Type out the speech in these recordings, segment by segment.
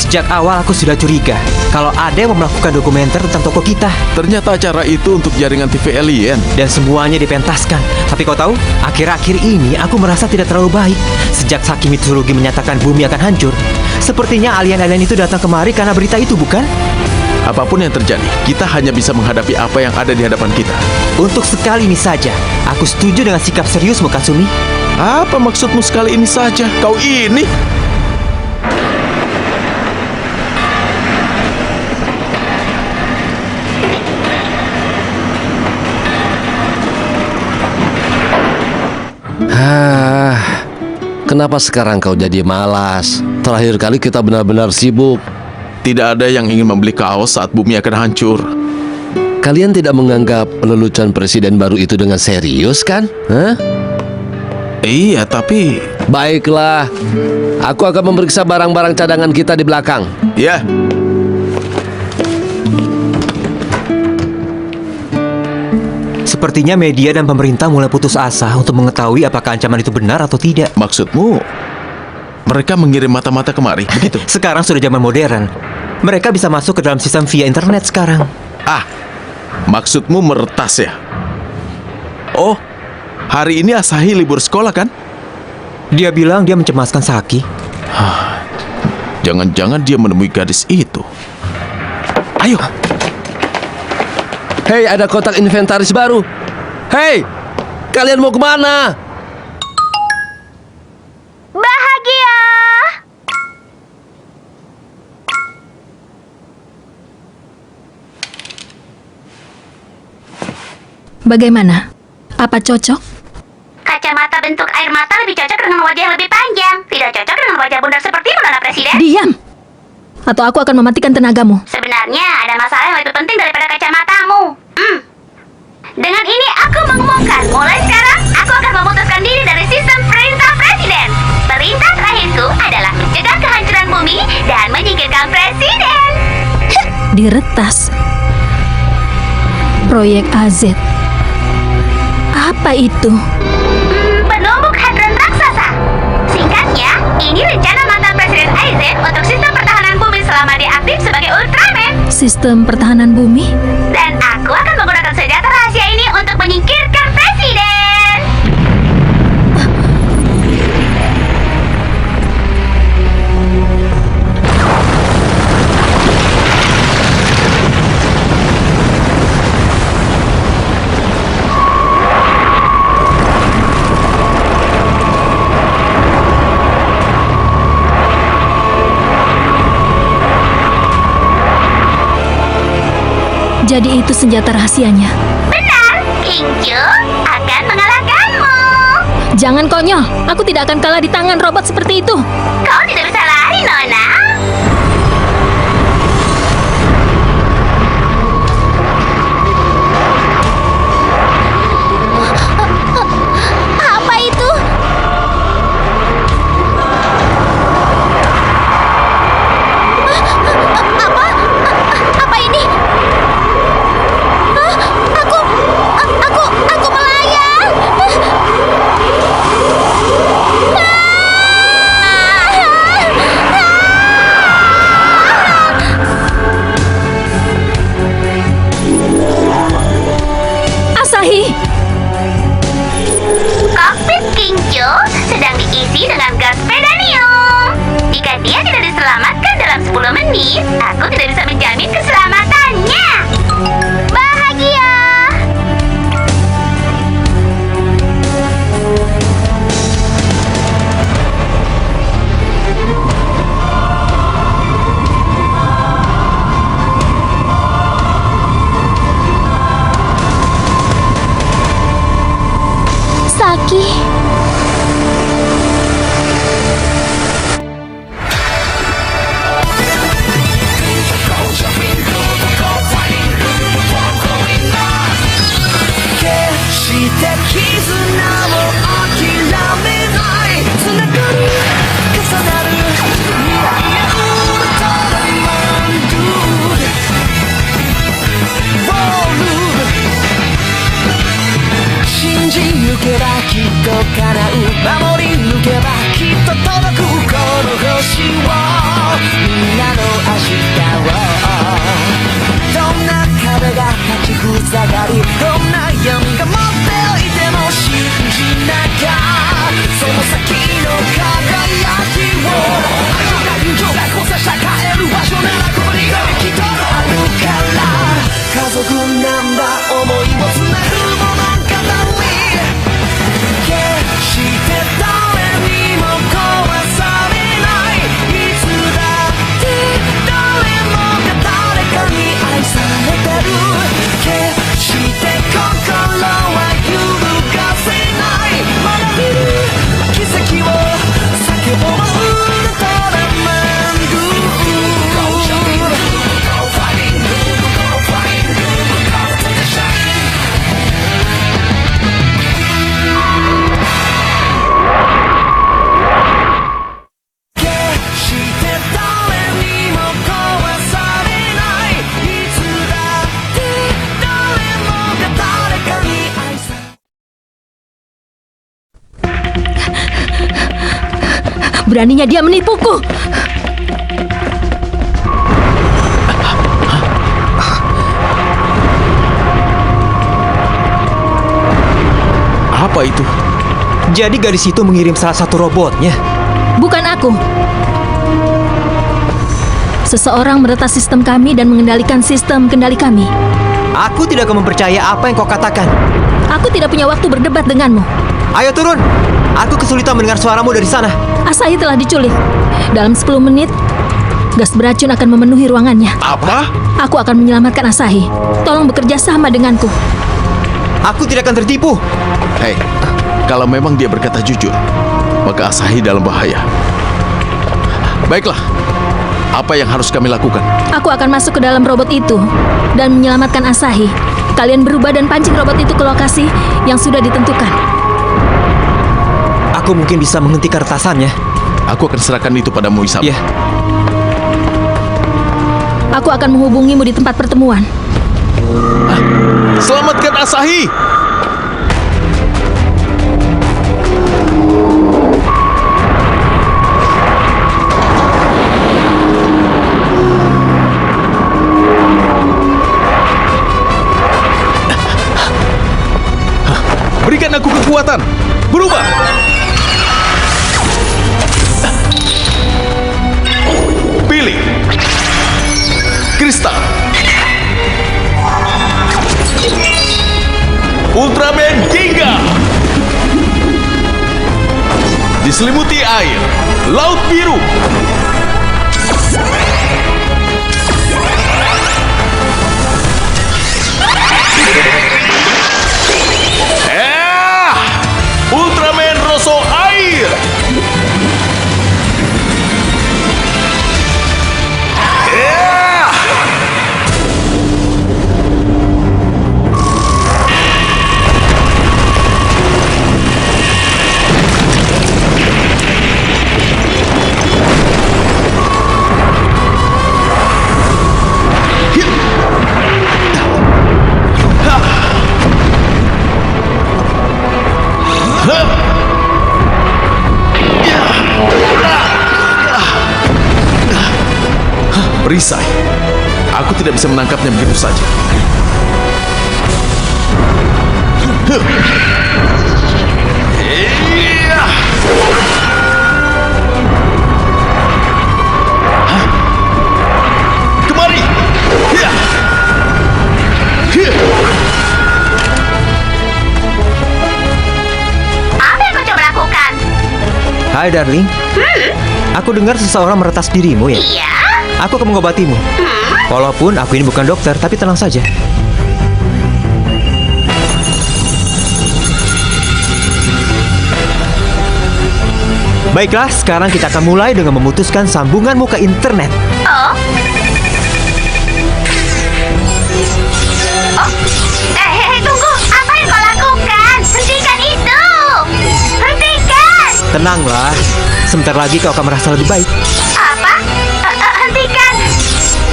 Sejak awal aku sudah curiga kalau ada yang melakukan dokumenter tentang toko kita. Ternyata acara itu untuk jaringan TV alien. Dan semuanya dipentaskan. Tapi kau tahu, akhir-akhir ini aku merasa tidak terlalu baik. Sejak Saki Mitsurugi menyatakan bumi akan hancur, sepertinya alien-alien itu datang kemari karena berita itu, bukan? Apapun yang terjadi, kita hanya bisa menghadapi apa yang ada di hadapan kita. Untuk sekali ini saja, aku setuju dengan sikap seriusmu, Kasumi. Apa maksudmu sekali ini saja? Kau ini? Kenapa sekarang kau jadi malas? Terakhir kali kita benar-benar sibuk. Tidak ada yang ingin membeli kaos saat bumi akan hancur. Kalian tidak menganggap lelucon presiden baru itu dengan serius, kan? Hah? Iya, tapi... Baiklah, aku akan memeriksa barang-barang cadangan kita di belakang. Ya. Sepertinya media dan pemerintah mulai putus asa untuk mengetahui apakah ancaman itu benar atau tidak. Maksudmu, mereka mengirim mata-mata kemari, begitu? Sekarang sudah zaman modern. Mereka bisa masuk ke dalam sistem via internet sekarang. Maksudmu meretas ya? Oh, hari ini Asahi libur sekolah kan? Dia bilang dia mencemaskan Saki. Jangan-jangan dia menemui gadis itu. Ayo. Hei, ada kotak inventaris baru. Hei, kalian mau kemana? Bahagia. Bagaimana? Apa cocok? Kacamata bentuk air mata lebih cocok dengan wajah yang lebih panjang. Tidak cocok dengan wajah bundar sepertimu, Nona Presiden. Diam! Atau aku akan mematikan tenagamu. Sebenarnya ada masalah yang lebih penting daripada kacamatamu. Dengan ini aku mengumumkan, mulai sekarang aku akan memutuskan diri dari sistem perintah presiden. Perintah terakhirku adalah mencegah kehancuran bumi dan menyingkirkan presiden. Diretas. Proyek AZ. Apa itu? Penumbuk hadron raksasa. Singkatnya, ini rencana mantan Presiden AZ untuk sistem pertahanan bumi selama dia aktif sebagai Ultraman. Sistem pertahanan bumi? Dan aku akan menggunakan senjata rahasia ini untuk menyingkirkan presiden. Jadi itu senjata rahasianya. Benar, Kingju akan mengalahkanmu. Jangan konyol, aku tidak akan kalah di tangan robot seperti itu. Kau tidak bisa lari, Nona. Apa itu? Apa ini? Aku melayang. Beraninya dia menipuku. Apa itu? Jadi gadis itu mengirim salah satu robotnya. Bukan aku. Seseorang meretas sistem kami dan mengendalikan sistem kendali kami. Aku tidak akan mempercaya apa yang kau katakan. Aku tidak punya waktu berdebat denganmu. Ayo turun. Aku kesulitan mendengar suaramu dari sana. Asahi telah diculik. Dalam 10 menit, gas beracun akan memenuhi ruangannya. Apa? Aku akan menyelamatkan Asahi. Tolong bekerja sama denganku. Aku tidak akan tertipu. Hei, kalau memang dia berkata jujur, maka Asahi dalam bahaya. Baiklah, apa yang harus kami lakukan? Aku akan masuk ke dalam robot itu dan menyelamatkan Asahi. Kalian berubah dan pancing robot itu ke lokasi yang sudah ditentukan. Aku mungkin bisa menghentikan retasannya. Aku akan serahkan itu padamu, Isama. Ya, Aku akan menghubungimu di tempat pertemuan. Selamatkan Asahi! Berikan aku kekuatan. Berubah. Pilih. Kristal. Ultraman Ginga. Diselimuti air. Laut biru. Ultraman Rosso Air. Perisai. Aku tidak bisa menangkapnya begitu saja. Kemari. Apa yang kau coba lakukan? hai darling. Aku dengar seseorang meretas dirimu ya. Iya? Aku akan mengobatimu. Walaupun aku ini bukan dokter, tapi tenang saja. Baiklah, sekarang kita akan mulai dengan memutuskan sambunganmu ke internet. Oh? Tunggu. Apa yang kau lakukan? Hentikan itu! Hentikan! Tenanglah, sebentar lagi kau akan merasa lebih baik. Apa? Hentikan!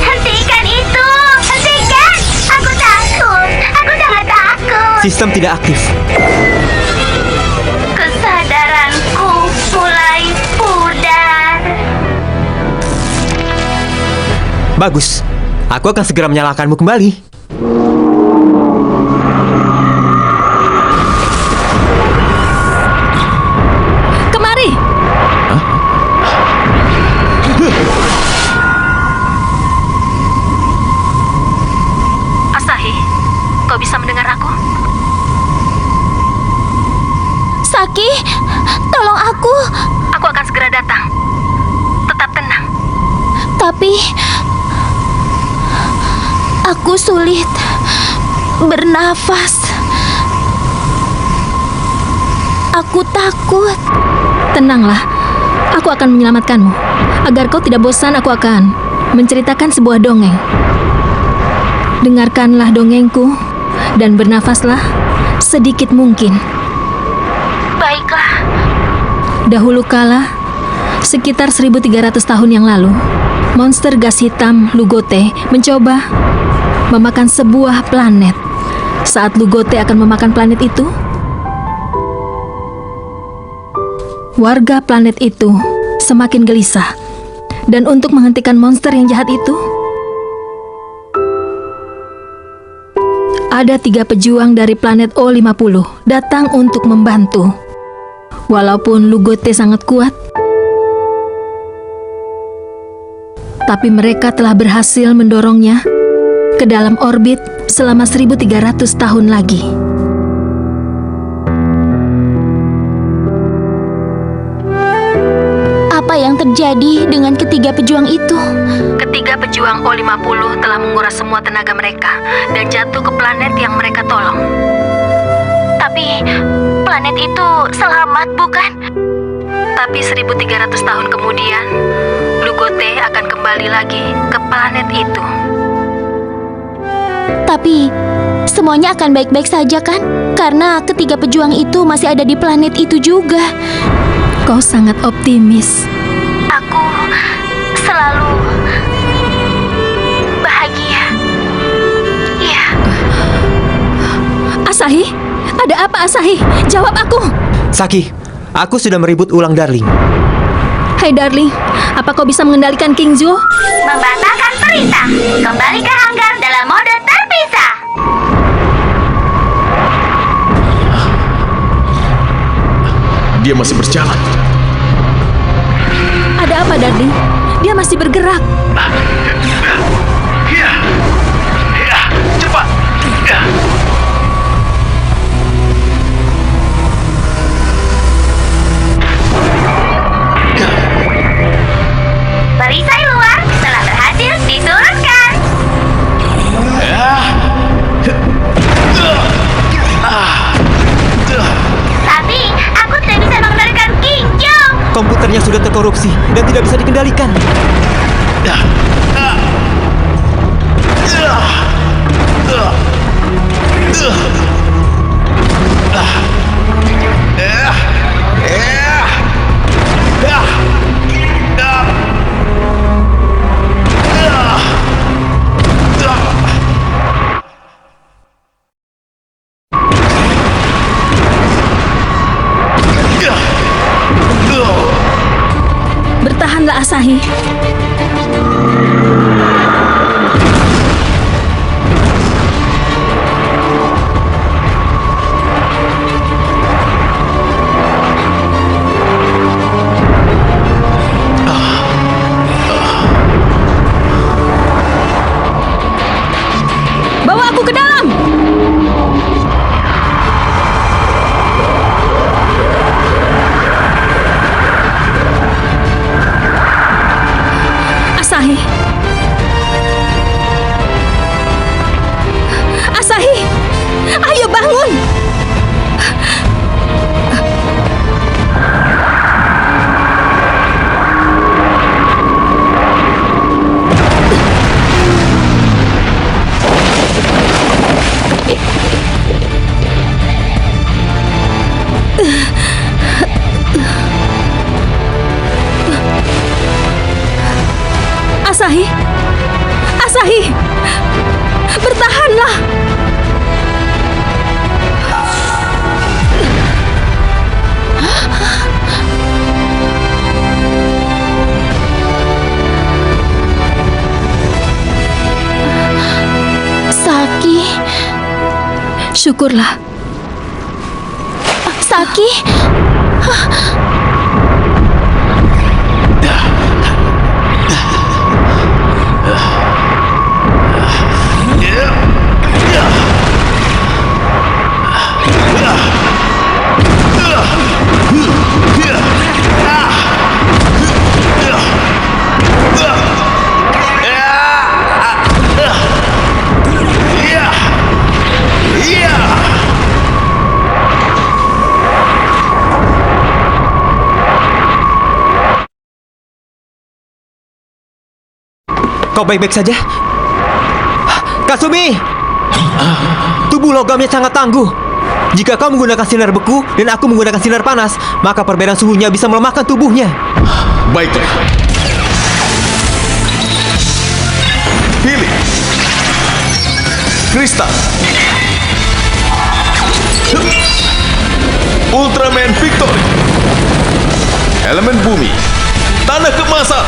Hentikan itu! Hentikan! Aku takut! Aku sangat takut! Sistem tidak aktif. Kesadaranku mulai pudar. Bagus, aku akan segera menyalakanmu kembali. Kemari! Asahi, kau bisa mendengar aku? Saki, tolong aku. Aku akan segera datang. Tetap tenang. Tapi aku sulit bernafas. Aku takut. Tenanglah, aku akan menyelamatkanmu. Agar kau tidak bosan, aku akan menceritakan sebuah dongeng. Dengarkanlah dongengku dan bernafaslah sedikit mungkin. Baiklah. Dahulu kala, sekitar 1300 tahun yang lalu, monster gas hitam Lugote mencoba memakan sebuah planet. Saat Lugote akan memakan planet itu, warga planet itu semakin gelisah. Dan untuk menghentikan monster yang jahat itu, ada 3 pejuang dari planet O50 datang untuk membantu. Walaupun Lugote sangat kuat, tapi mereka telah berhasil mendorongnya ke dalam orbit selama 1300 tahun lagi. Apa yang terjadi dengan ketiga pejuang itu? Ketiga pejuang O50 telah menguras semua tenaga mereka dan jatuh ke planet yang mereka tolong. Tapi planet itu selamat, bukan? Tapi 1300 tahun kemudian, Lugote akan kembali lagi ke planet itu. Tapi semuanya akan baik-baik saja, kan? Karena ketiga pejuang itu masih ada di planet itu juga. Kau sangat optimis. Aku selalu bahagia. Iya. Asahi, ada apa Asahi? Jawab aku. Saki, aku sudah meribut ulang Darling. Hai Darling, apa kau bisa mengendalikan King Zhou? Membatalkan perintah. Kembali ke hanggar dalam mode terpisah. Dia masih berjalan. Ada apa Darling? Dia masih bergerak. Cepat. Perisai luar telah berhasil diturunkan. Tapi aku tidak bisa mengendalikan King Zhou. Komputernya sudah terkorupsi dan tidak bisa dikendalikan. Bertahanlah Asahi. Bawa aku ke dalam. Asahi. Asahi. Ayo bangun. Asahi. Asahi. Bertahanlah. Saki. Syukurlah. Saki. Kau baik-baik saja? Kasumi! Tubuh logamnya sangat tangguh. Jika kau menggunakan sinar beku dan aku menggunakan sinar panas, maka perbedaan suhunya bisa melemahkan tubuhnya. Baiklah. Pilih. Kristal. Ultraman Victory. Elemen bumi. Tanah Kemasan.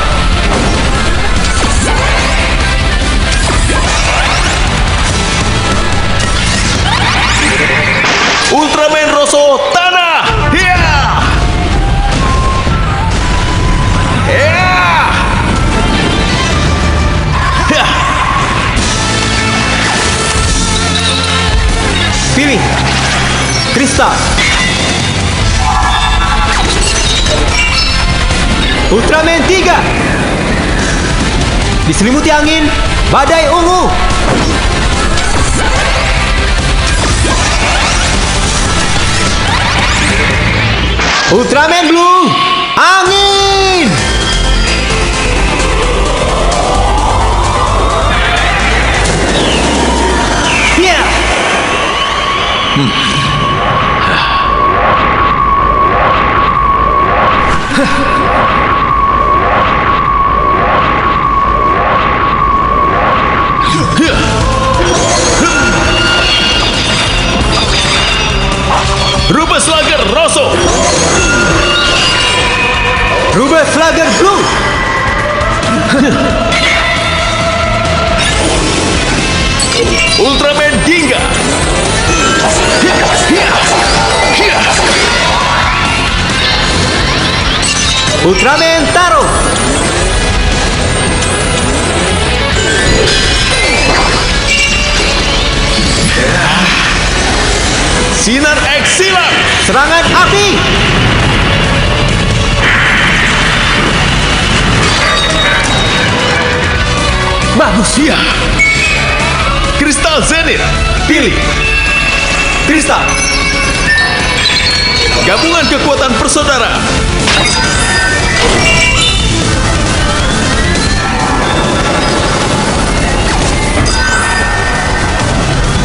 Ultraman Rosso Tanah. Hiya! Hiya! Hiya! Pilih Kristal. Ultraman 3. Diselimuti angin, badai ungu. Ultraman Blue, angin. Ya. Rubber Slugger Rosso. Rubber Slugger Blue. Ultraman Ginga. Ultraman Taro. Sinar X Silam. Serangan api. Bagus. Ya. Kristal Zenith. Pilih Kristal. Gabungan kekuatan persaudaraan.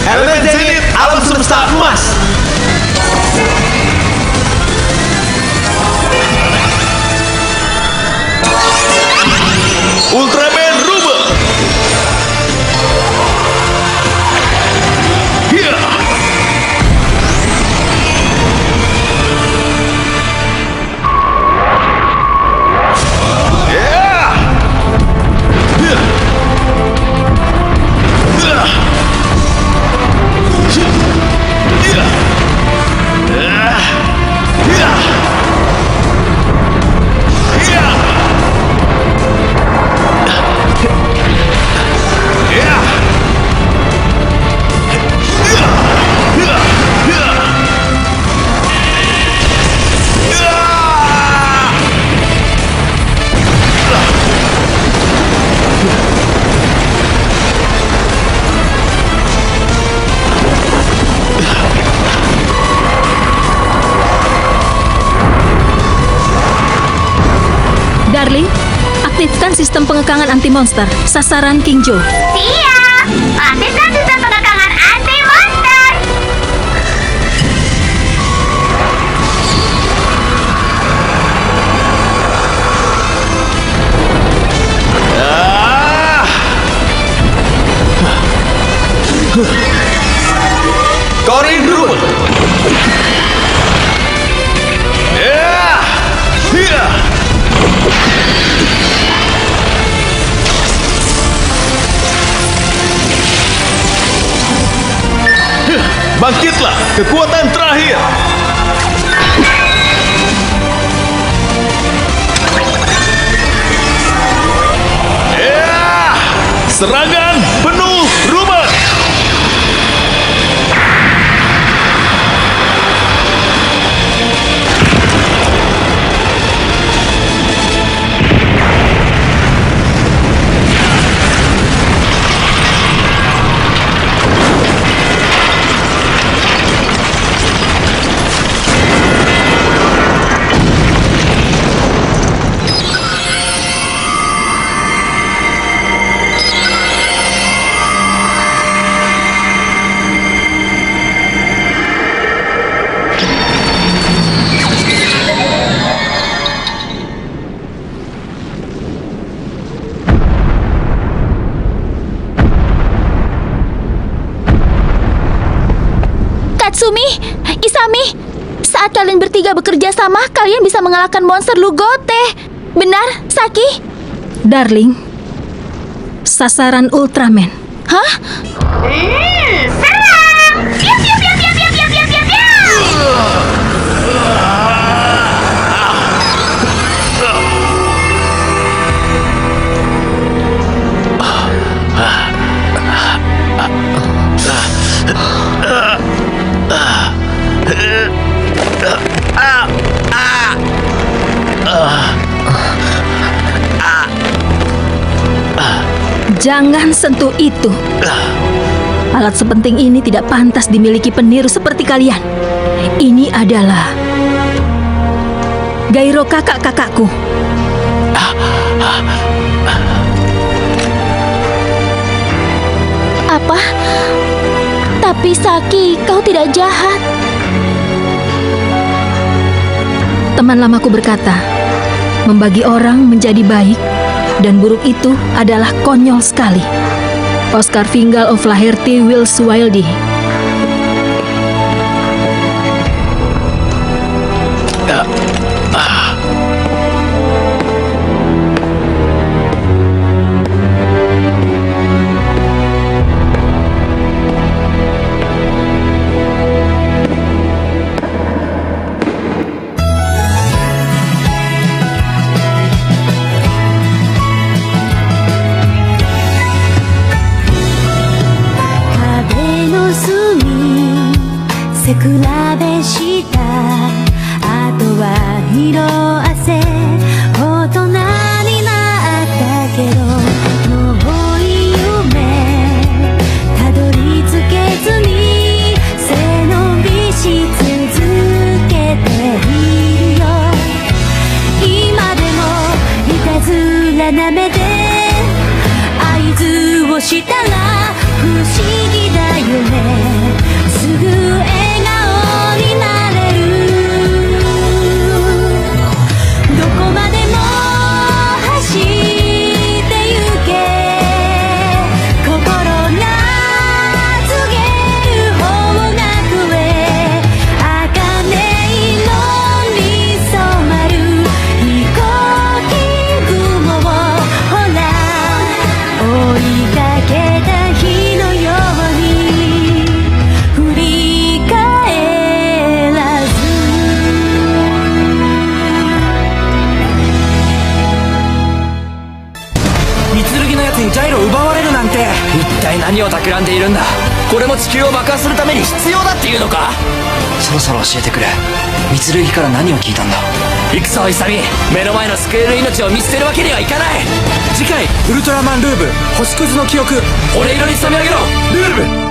Elemen Zenith alam semesta emas. Ultraman Rubber. Hiya! Yeah! Hiya! Hiya! Hiya! Hiya! Hiya! Darling, aktifkan sistem pengekangan anti-monster. Sasaran King Joe. Siap. Aktifkan sistem pengekangan anti-monster. Corin Rubber. Yeah! Hiya! Bangkitlah, kekuatan terakhir. Ya, serangan penuh Rubber. Katsumi, Isami, saat kalian bertiga bekerja sama, kalian bisa mengalahkan monster Lugote. Benar, Saki? Darling, sasaran Ultraman. Hah? Serang! Piu, piu, piu, piu, piu, piu, piu, piu, piu. Jangan sentuh itu. Alat sepenting ini tidak pantas dimiliki peniru seperti kalian. Ini adalah Gairo kakak-kakakku. Apa? Tapi Saki, kau tidak jahat. Teman lamaku berkata, membagi orang menjadi baik dan buruk itu adalah konyol sekali. Oscar Fingal of Laherty Wills Wildy. Ultraman ルーブ星屑の記憶俺色に染め上げろルーブ